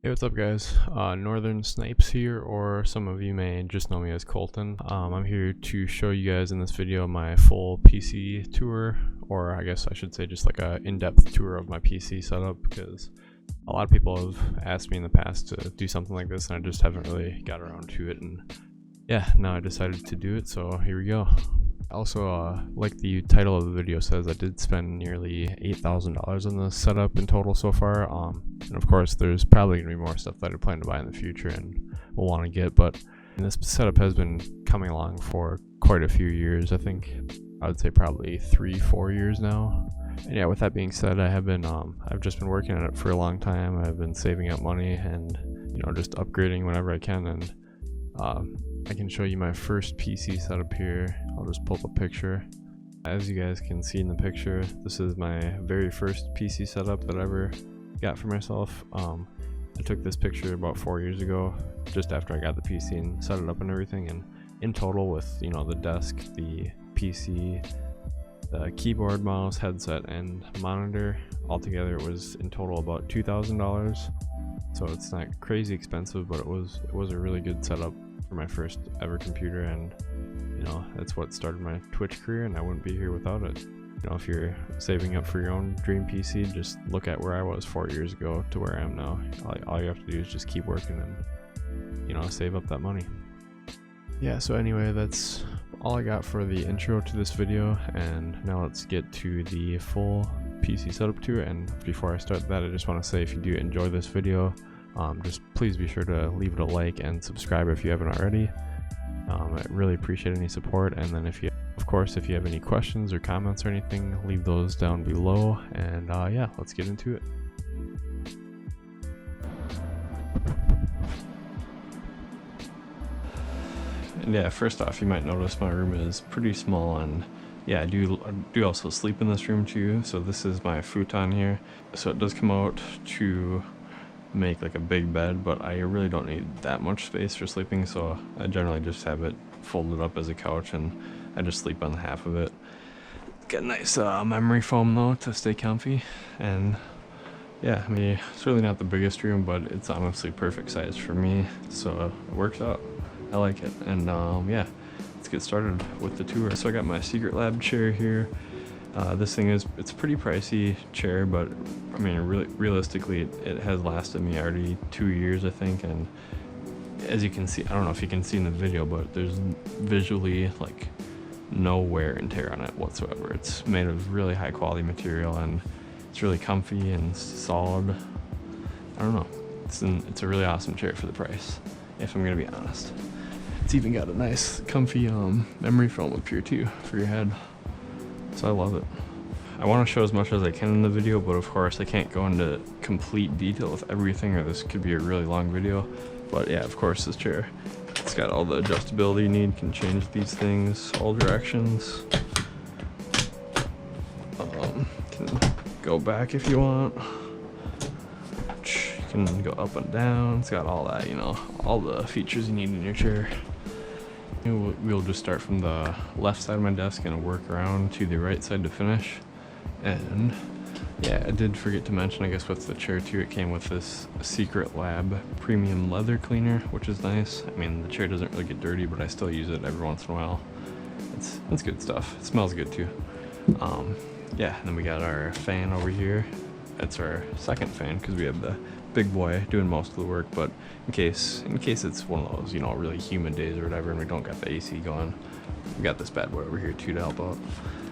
Hey, what's up guys? Northern Snipes here, or some of you may just know me as Colton. I'm here to show you guys in this video my full PC tour, or I guess I should say just like a in-depth tour of my PC setup, because a lot of people have asked me in the past to do something like this and I just haven't really got around to it, and yeah, now I decided to do it, so here we go. Also, like the title of the video says, I did spend nearly $8,000 on this setup in total so far. And of course, there's probably going to be more stuff that I plan to buy in the future and will want to get, but this setup has been coming along for quite a few years. I think I would say probably 3-4 years now. And yeah, with that being said, I've just been working on it for a long time. I've been saving up money and, just upgrading whenever I can, and I can show you my first PC setup here. I'll just pull up a picture. As you guys can see in the picture, this is my very first PC setup that I ever got for myself. I took this picture about 4 years ago, just after I got the PC and set it up and everything, and in total with the desk, the PC, the keyboard, mouse, headset, and monitor, altogether it was in total about $2,000. So it's not crazy expensive, but it was a really good setup for my first ever computer, and that's what started my Twitch career, and I wouldn't be here without it. If you're saving up for your own dream PC, just look at where I was 4 years ago to where I am now. All you have to do is just keep working and save up that money. Yeah, so anyway, that's all I got for the intro to this video, and now let's get to the full PC setup tour. And before I start that, I just want to say, if you do enjoy this video, just please be sure to leave it a like and subscribe if you haven't already. I really appreciate any support, and then if you have any questions or comments or anything, leave those down below, and yeah, let's get into it. And yeah, first off, you might notice my room is pretty small, and yeah, I do also sleep in this room too. So this is my futon here, so it does come out to make like a big bed, but I really don't need that much space for sleeping, so I generally just have it folded up as a couch, and I just sleep on half of it. Got a nice memory foam though to stay comfy, and yeah, I mean, it's really not the biggest room, but it's honestly perfect size for me, so it works out. I like it, and yeah, let's get started with the tour. So I got my Secret Lab chair here. This thing it's a pretty pricey chair, but I mean, realistically, it has lasted me already 2 years, I think. And as you can see, I don't know if you can see in the video, but there's visually like no wear and tear on it whatsoever. It's made of really high quality material, and it's really comfy and solid. I don't know, it's a really awesome chair for the price, if I'm gonna be honest. It's even got a nice comfy memory foam up here too for your head, so I love it. I want to show as much as I can in the video, but of course I can't go into complete detail with everything, or this could be a really long video. But yeah, of course, this chair, it's got all the adjustability you need. Can change these things all directions. Can go back if you want. You can go up and down. It's got all that, all the features you need in your chair. We'll just start from the left side of my desk and work around to the right side to finish. And yeah, I did forget to mention, I guess, with the chair too, it came with this Secret Lab premium leather cleaner, which is nice. I mean, the chair doesn't really get dirty, but I still use it every once in a while. It's good stuff. It smells good too. Yeah, and then we got our fan over here. That's our second fan, because we have the big boy doing most of the work, but in case it's one of those really humid days or whatever, and we don't got the AC going, we got this bad boy over here too to help out.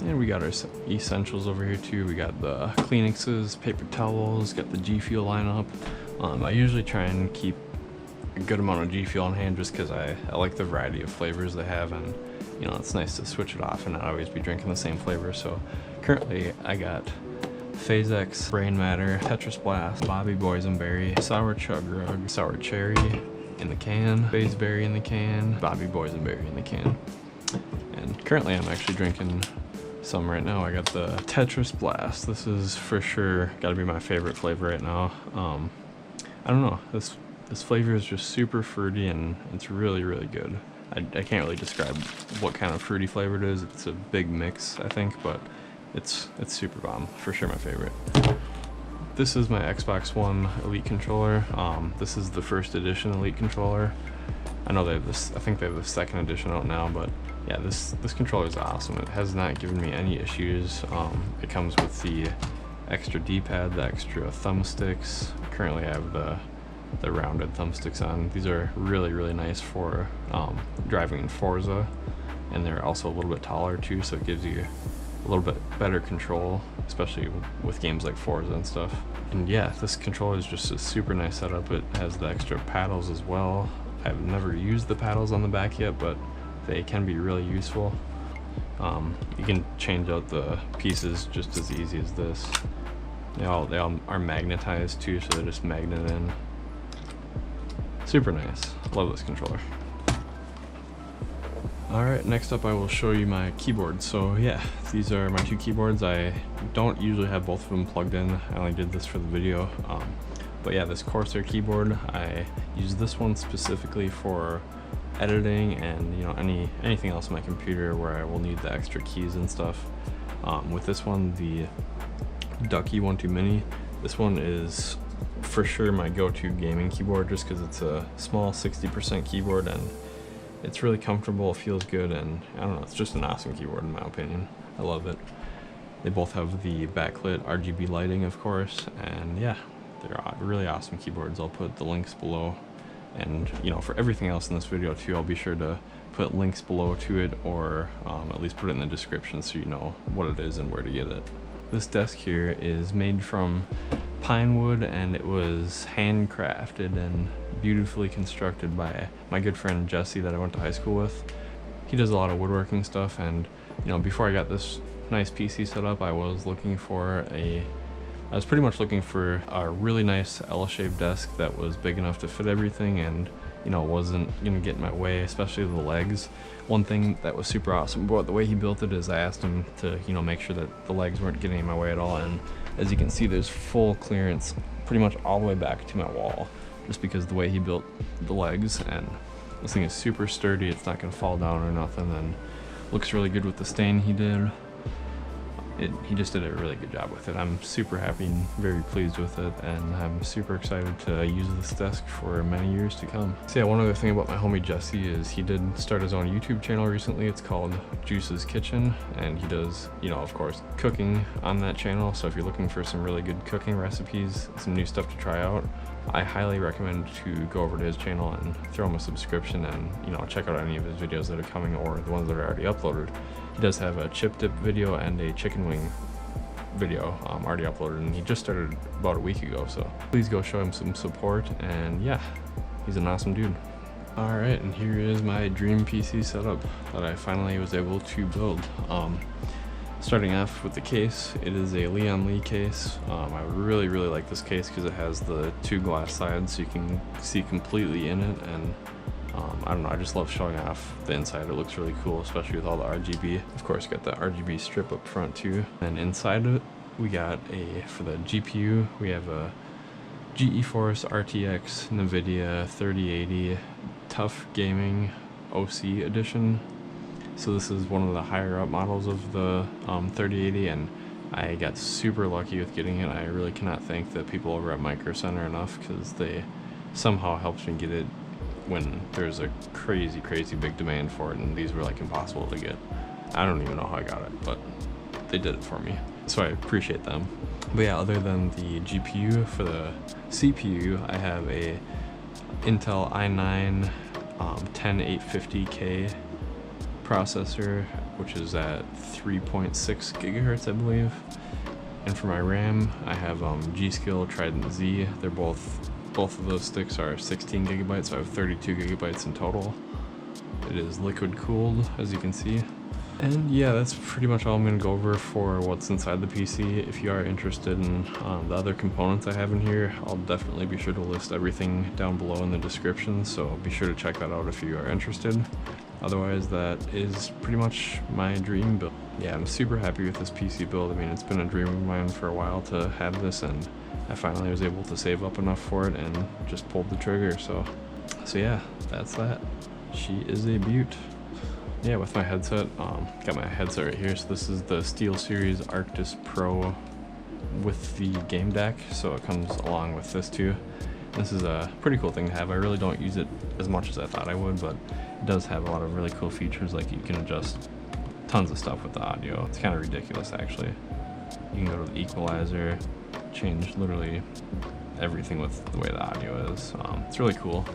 And we got our essentials over here too. We got the Kleenexes, paper towels, got the G Fuel lineup. I usually try and keep a good amount of G Fuel on hand, just because I like the variety of flavors they have, and it's nice to switch it off and not always be drinking the same flavor. So currently I got Phase X, Brain Matter, Tetris Blast, Bobby Boysenberry, Sour Chug Rug, Sour Cherry in the can, Phase Berry in the can, Bobby Boysenberry in the can. And currently I'm actually drinking some right now. I got the Tetris Blast. This is for sure gotta be my favorite flavor right now. I don't know, this flavor is just super fruity, and it's really, really good. I can't really describe what kind of fruity flavor it is. It's a big mix, I think, but it's super bomb, for sure my favorite. this is my Xbox One Elite controller. This is the first edition Elite controller. I know they have this, I think they have the second edition out now, but yeah, this controller is awesome. It has not given me any issues. It comes with the extra D-pad, the extra thumbsticks. Currently I have the rounded thumbsticks on. These are really nice for driving in Forza, and they're also a little bit taller too, so it gives you a little bit better control, especially with games like Forza and stuff. And yeah, this controller is just a super nice setup. It has the extra paddles as well. I've never used the paddles on the back yet, but they can be really useful. You can change out the pieces just as easy as this. They all are magnetized too, so they just magnet in. Super nice. Love this controller. Alright, next up I will show you my keyboard. So yeah, these are my two keyboards. I don't usually have both of them plugged in. I only did this for the video. But yeah, this Corsair keyboard, I use this one specifically for editing and, you know, anything else on my computer where I will need the extra keys and stuff. With this one, the Ducky One Mini, this one is for sure my go-to gaming keyboard, just because it's a small 60% keyboard and it's really comfortable, feels good, and I don't know, it's just an awesome keyboard in my opinion. I love it. They both have the backlit RGB lighting, of course, and yeah, they're really awesome keyboards. I'll put the links below, and you know, for everything else in this video too, I'll be sure to put links below to it, or at least put it in the description so you know what it is and where to get it. This desk here is made from pine wood, and it was handcrafted and beautifully constructed by my good friend Jesse that I went to high school with. He does a lot of woodworking stuff, and you know, before I got this nice PC set up, I was pretty much looking for a really nice L-shaped desk that was big enough to fit everything and, you know, wasn't gonna get in my way, especially the legs. One thing that was super awesome about the way he built it is I asked him to, you know, make sure that the legs weren't getting in my way at all, and as you can see, there's full clearance pretty much all the way back to my wall, just because the way he built the legs. And this thing is super sturdy, it's not gonna fall down or nothing, and looks really good with the stain he did. He just did a really good job with it. I'm super happy and very pleased with it, and I'm super excited to use this desk for many years to come. So yeah, one other thing about my homie Jesse is he did start his own YouTube channel recently. It's called Juice's Kitchen, and he does, you know, of course, cooking on that channel. So if you're looking for some really good cooking recipes, some new stuff to try out, I highly recommend to go over to his channel and throw him a subscription and, you know, check out any of his videos that are coming or the ones that are already uploaded. He does have a chip dip video and a chicken wing video already uploaded, and he just started about a week ago, so please go show him some support. And yeah, he's an awesome dude. Alright, and here is my dream PC setup that I finally was able to build. Starting off with the case, it is a Leon Lee case. I really like this case because it has the two glass sides so you can see completely in it, and I don't know, I just love showing off the inside. It looks really cool, especially with all the RGB. Of course, got the RGB strip up front too. And inside of it, we got for the GPU, we have a GeForce RTX Nvidia 3080 Tough Gaming OC edition. So this is one of the higher up models of the 3080, and I got super lucky with getting it. I really cannot thank the people over at Micro Center enough, because they somehow helped me get it when there's a crazy big demand for it, and these were like impossible to get. I don't even know how I got it, but they did it for me, so I appreciate them. But yeah, other than the GPU, for the CPU, I have a Intel i9 10850K processor, which is at 3.6 gigahertz, I believe. And for my RAM, I have G-Skill Trident Z. They're both of those sticks are 16 gigabytes, so I have 32 gigabytes in total. It is liquid cooled, as you can see. And yeah, that's pretty much all I'm going to go over for what's inside the PC. If you are interested in the other components I have in here, I'll definitely be sure to list everything down below in the description, so be sure to check that out if you are interested. Otherwise, that is pretty much my dream build. Yeah, I'm super happy with this PC build. I mean, it's been a dream of mine for a while to have this, and I finally was able to save up enough for it and just pulled the trigger. So yeah, that's that. She is a beaut. Yeah, with my headset, got my headset right here. So this is the SteelSeries Arctis Pro with the game deck, so it comes along with this too. This is a pretty cool thing to have. I really don't use it as much as I thought I would, but it does have a lot of really cool features, like you can adjust tons of stuff with the audio. It's kind of ridiculous actually. You can go to the equalizer, change literally everything with the way the audio is. It's really cool.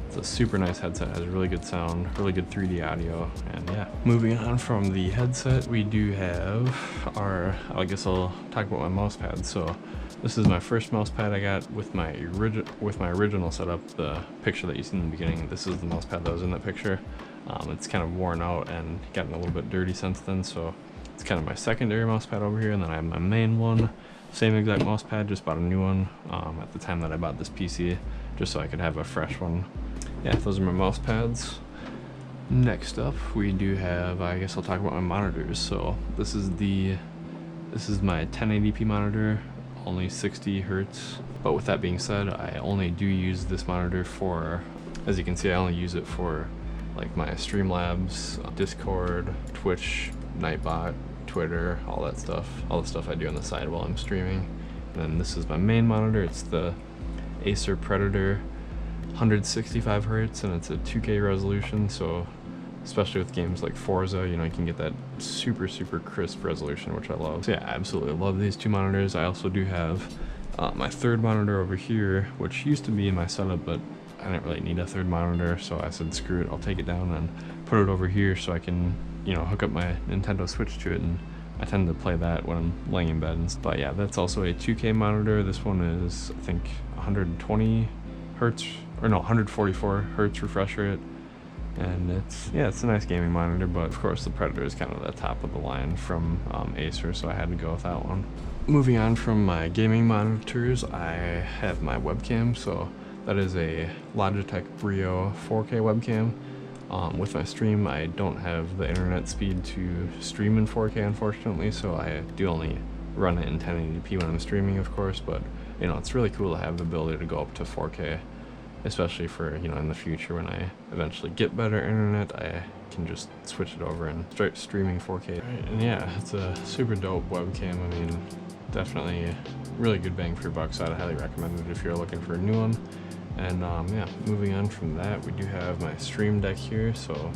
It's a super nice headset, has really good sound, really good 3D audio, and yeah. Moving on from the headset, we do have our, I guess I'll talk about my mouse pad. So this is my first mouse pad I got with my original setup, the picture that you see in the beginning. This is the mouse pad that was in that picture. It's kind of worn out and gotten a little bit dirty since then, so it's kind of my secondary mouse pad over here, and then I have my main one. Same exact mouse pad, just bought a new one at the time that I bought this PC, just so I could have a fresh one. Yeah, those are my mouse pads. Next up, we do have, I guess I'll talk about my monitors. So this is my 1080p monitor, only 60 hertz. But with that being said, I only do use this monitor for, as you can see, I only use it for like my Streamlabs, Discord, Twitch, Nightbot, Twitter, all that stuff. All the stuff I do on the side while I'm streaming. And then this is my main monitor. It's the Acer Predator, 165 hertz, and it's a 2K resolution, so especially with games like Forza, you know, you can get that super crisp resolution, which I love. So yeah, I absolutely love these two monitors. I also do have my third monitor over here, which used to be in my setup, but I didn't really need a third monitor, so I said screw it, I'll take it down and put it over here so I can, you know, hook up my Nintendo Switch to it, and I tend to play that when I'm laying in bed. But yeah, that's also a 2K monitor. This one is, I think, 120 hertz, or no, 144 hertz refresh rate, and it's a nice gaming monitor. But of course the Predator is kind of the top of the line from Acer, so I had to go with that one. Moving on from my gaming monitors, I have my webcam. So that is a Logitech BRIO 4K webcam. With my stream, I don't have the internet speed to stream in 4K, unfortunately, so I do only run it in 1080p when I'm streaming, of course. But you know, it's really cool to have the ability to go up to 4K, especially for, you know, in the future when I eventually get better internet, I can just switch it over and start streaming 4K. Right, and yeah, it's a super dope webcam. I mean, definitely really good bang for your buck, so I'd highly recommend it if you're looking for a new one. And yeah, moving on from that, we do have my stream deck here. So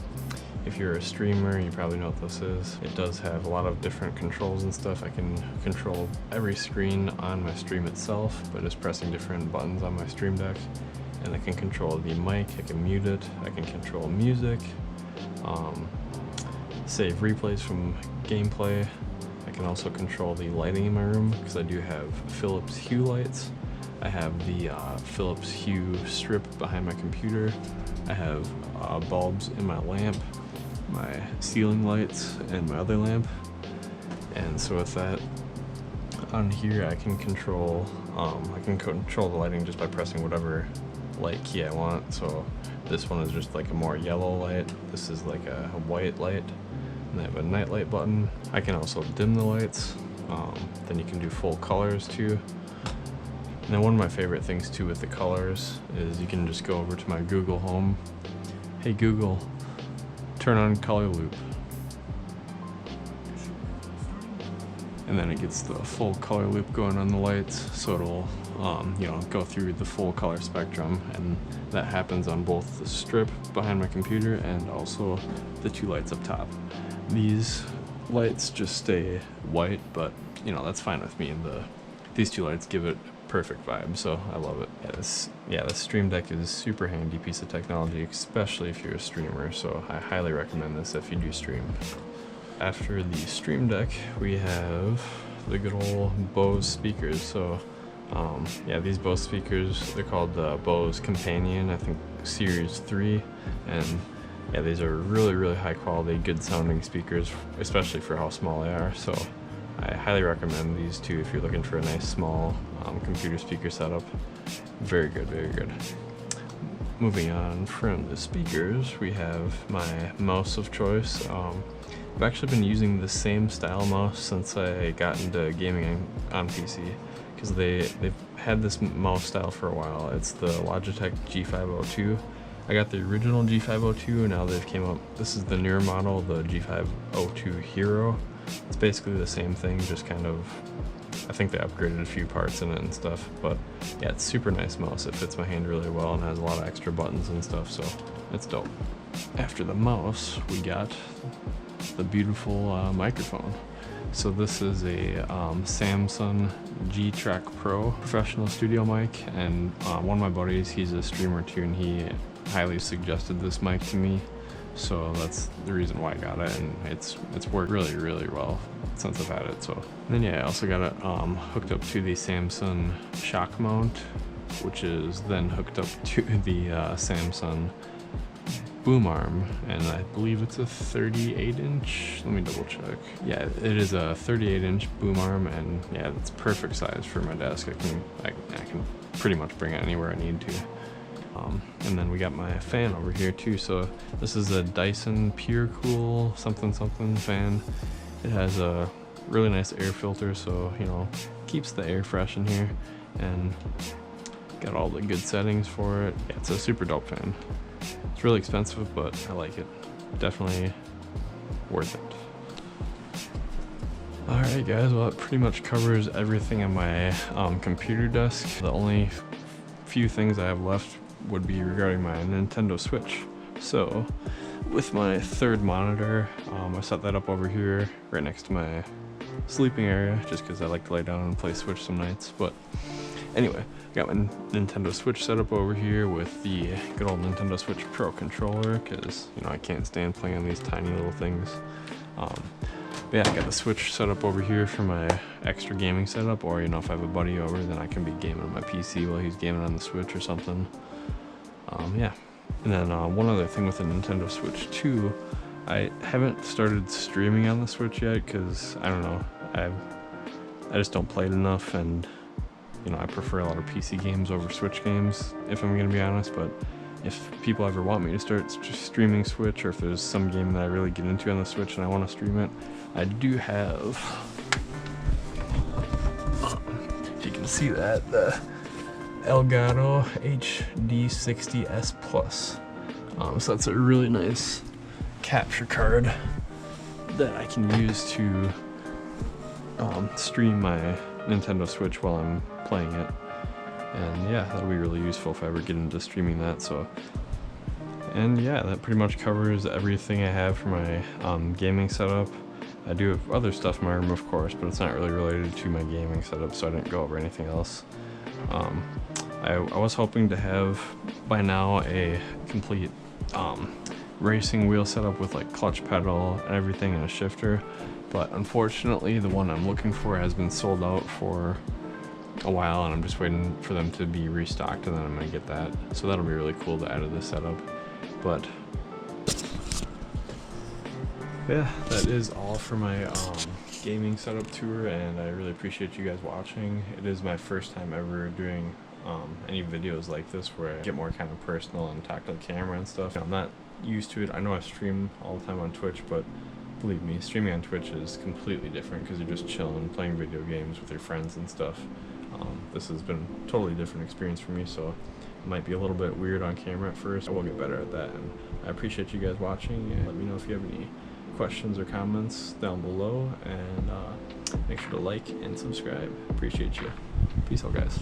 if you're a streamer, you probably know what this is. It does have a lot of different controls and stuff. I can control every screen on my stream itself by just pressing different buttons on my stream deck. And I can control the mic, I can mute it, I can control music, save replays from gameplay. I can also control the lighting in my room, because I do have Phillips Hue lights. I have the Phillips Hue strip behind my computer. I have bulbs in my lamp, my ceiling lights, and my other lamp. And so with that on here, I can control the lighting just by pressing whatever light key I want. So this one is just like a more yellow light. This is like a white light. And I have a night light button. I can also dim the lights. Then you can do full colors too. And then one of my favorite things too with the colors is you can just go over to my Google Home. Hey Google, turn on color loop. And then it gets the full color loop going on the lights, so it'll you know, go through the full color spectrum, and that happens on both the strip behind my computer and also the two lights up top. These lights just stay white, but you know, that's fine with me. These two lights give it perfect vibe, so I love it. Yeah, this Stream Deck is a super handy piece of technology, especially if you're a streamer, so I highly recommend this if you do stream. After the Stream Deck, we have the good old Bose speakers. So yeah, these Bose speakers, they're called Bose Companion, I think Series 3, and yeah, these are really high quality, good sounding speakers, especially for how small they are. So I highly recommend these two if you're looking for a nice small computer speaker setup. Very good, very good. Moving on from the speakers, we have my mouse of choice. I've actually been using the same style mouse since I got into gaming on PC, because they've had this mouse style for a while. It's the Logitech G502. I got the original G502, and now they've came up, this is the newer model, the G502 Hero. It's basically the same thing, just kind of I think they upgraded a few parts in it and stuff, but yeah, it's super nice mouse. It fits my hand really well and has a lot of extra buttons and stuff, so it's dope. After the mouse, we got the beautiful microphone. So this is a Samson G-track Pro professional studio mic, and one of my buddies, he's a streamer too, and he highly suggested this mic to me. So that's the reason why I got it, and it's worked really well since I've had it. So and then yeah, I also got it hooked up to the Samson shock mount, which is then hooked up to the Samson boom arm, and I believe it's a 38-inch. Let me double check. Yeah, it is a 38-inch boom arm, and yeah, it's perfect size for my desk. I can pretty much bring it anywhere I need to. And then we got my fan over here too. So this is a Dyson Pure Cool something fan. It has a really nice air filter, so you know, keeps the air fresh in here, and got all the good settings for it. Yeah, it's a super dope fan. It's really expensive, but I like it. Definitely worth it. Alright guys, well, that pretty much covers everything on my computer desk. The only few things I have left would be regarding my Nintendo Switch. So with my third monitor, I set that up over here right next to my sleeping area, just because I like to lay down and play Switch some nights. But anyway, I got my Nintendo Switch set up over here with the good old Nintendo Switch Pro controller, because you know, I can't stand playing on these tiny little things. But yeah, I got the Switch set up over here for my extra gaming setup, or you know, if I have a buddy over, then I can be gaming on my PC while he's gaming on the Switch or something. Yeah, and then one other thing with the Nintendo Switch too, I haven't started streaming on the Switch yet, because I don't know, I just don't play it enough, and you know, I prefer a lot of PC games over Switch games, if I'm gonna be honest. But if people ever want me to start streaming Switch, or if there's some game that I really get into on the Switch and I want to stream it, I do have, if you can see that, the Elgato HD60S Plus. So that's a really nice capture card that I can use to stream my Nintendo Switch while I'm playing it. And yeah, that'll be really useful if I ever get into streaming that. So, and yeah, that pretty much covers everything I have for my gaming setup. I do have other stuff in my room, of course, but it's not really related to my gaming setup, so I didn't go over anything else. I was hoping to have by now a complete racing wheel setup with like clutch pedal and everything and a shifter, but unfortunately the one I'm looking for has been sold out for a while, and I'm just waiting for them to be restocked, and then I'm gonna get that. So that'll be really cool to add to this setup. But yeah, that is all for my gaming setup tour, and I really appreciate you guys watching. It is my first time ever doing any videos like this where I get more kind of personal and talk to the camera and stuff. I'm not used to it. I know I stream all the time on Twitch, but believe me, streaming on Twitch is completely different because you're just chilling, playing video games with your friends and stuff. This has been a totally different experience for me, so it might be a little bit weird on camera at first. I will get better at that, and I appreciate you guys watching, and let me know if you have any questions or comments down below, and make sure to like and subscribe. Appreciate you. Peace out, guys.